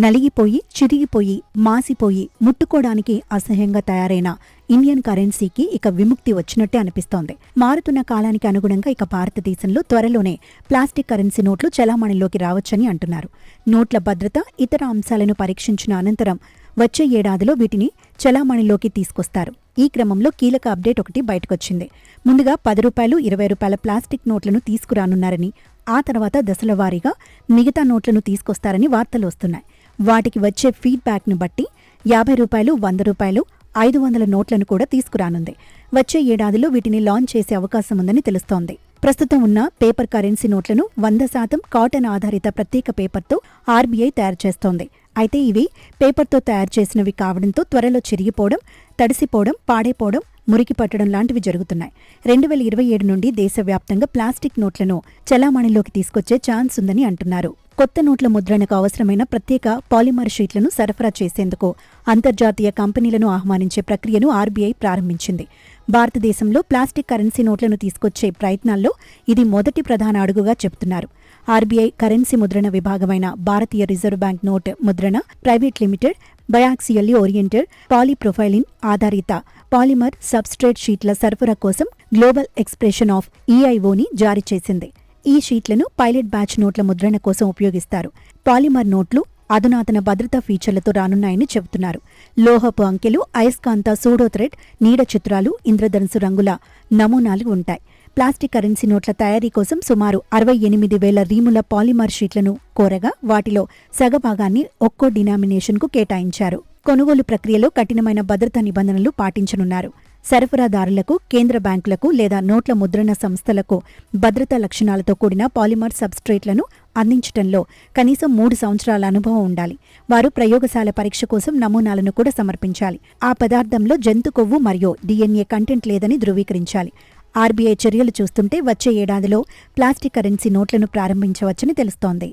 నలిగిపోయి, చిరిగిపోయి, మాసిపోయి, ముట్టుకోవడానికి అసహ్యంగా తయారైన ఇండియన్ కరెన్సీకి ఇక విముక్తి వచ్చినట్టే అనిపిస్తోంది. మారుతున్న కాలానికి అనుగుణంగా ఇక భారతదేశంలో త్వరలోనే ప్లాస్టిక్ కరెన్సీ నోట్లు చలామణిలోకి రావచ్చని అంటున్నారు. నోట్ల భద్రత, ఇతర అంశాలను పరీక్షించిన అనంతరం వచ్చే ఏడాదిలో వీటిని చలామణిలోకి తీసుకొస్తారు. ఈ క్రమంలో కీలక అప్డేట్ ఒకటి బయటకొచ్చింది. ముందుగా 10 రూపాయలు, 20 రూపాయల ప్లాస్టిక్ నోట్లను తీసుకురానున్నారని, ఆ తర్వాత దశల వారీగా మిగతా నోట్లను తీసుకొస్తారని వార్తలు వస్తున్నాయి. వాటికి వచ్చే ఫీడ్బ్యాక్ను బట్టి 50 రూపాయలు, 100 రూపాయలు, 500 నోట్లను కూడా తీసుకురానుంది. వచ్చే ఏడాదిలో వీటిని లాంచ్ చేసే అవకాశం ఉందని తెలుస్తోంది. ప్రస్తుతం ఉన్న పేపర్ కరెన్సీ నోట్లను 100% కాటన్ ఆధారిత ప్రత్యేక పేపర్తో ఆర్బీఐ తయారు చేస్తోంది. అయితే ఇవి పేపర్తో తయారు చేసినవి కావడంతో త్వరలో చిరిగిపోవడం, తడిసిపోవడం, పాడైపోవడం, మురికి పట్టడం లాంటివి జరుగుతున్నాయి. 2027 నుండి దేశవ్యాప్తంగా ప్లాస్టిక్ నోట్లను చలామణిలోకి తీసుకొచ్చే ఛాన్స్ ఉందని అంటున్నారు. కొత్త నోట్ల ముద్రణకు అవసరమైన ప్రత్యేక పాలిమర్ షీట్లను సరఫరా చేసేందుకు అంతర్జాతీయ కంపెనీలను ఆహ్వానించే ప్రక్రియను ఆర్బీఐ ప్రారంభించింది. భారతదేశంలో ప్లాస్టిక్ కరెన్సీ నోట్లను తీసుకొచ్చే ప్రయత్నాల్లో ఇది మొదటి ప్రధాన అడుగుగా చెబుతున్నారు. ఆర్బీఐ కరెన్సీ ముద్రణ విభాగమైన భారతీయ రిజర్వ్ బ్యాంక్ నోట్ ముద్రణ private limited biaxially oriented polypropylene ఆధారిత పాలిమర్ సబ్స్ట్రేట్ షీట్ల సరఫరా కోసం గ్లోబల్ ఎక్స్ప్రెషన్ ఆఫ్ ఈఐఓని జారీ చేసింది. ఈ షీట్లను పైలట్ బ్యాచ్ నోట్ల ముద్రణ కోసం ఉపయోగిస్తారు. పాలిమర్ నోట్లు అధునాతన భద్రతా ఫీచర్లతో రానున్నాయని చెబుతున్నారు. లోహపు అంకెలు, అయస్కాంత సూడో థ్రెడ్, నీడ చిత్రాలు, ఇంద్రధనుసు రంగుల నమూనాలు ఉంటాయి. ప్లాస్టిక్ కరెన్సీ నోట్ల తయారీ కోసం సుమారు 68,000 రీముల పాలిమర్ షీట్లను కోరగా వాటిలో సగభాగాన్ని ఒక్కో డినామినేషన్కు కేటాయించారు. కొనుగోలు ప్రక్రియలో కఠినమైన భద్రతా నిబంధనలు పాటించనున్నారు. సరఫరాదారులకు, కేంద్ర బ్యాంకులకు లేదా నోట్ల ముద్రణ సంస్థలకు భద్రతా లక్షణాలతో కూడిన పాలిమర్ సబ్స్ట్రేట్లను అందించడంలో కనీసం 3 సంవత్సరాల అనుభవం ఉండాలి. వారు ప్రయోగశాల పరీక్ష కోసం నమూనాలను కూడా సమర్పించాలి. ఆ పదార్థంలో జంతు కొవ్వు మరియు DNA కంటెంట్ లేదని ధృవీకరించాలి. ఆర్బీఐ చర్యలు చూస్తుంటే వచ్చే ఏడాదిలో ప్లాస్టిక్ కరెన్సీ నోట్లను ప్రారంభించవచ్చని తెలుస్తోంది.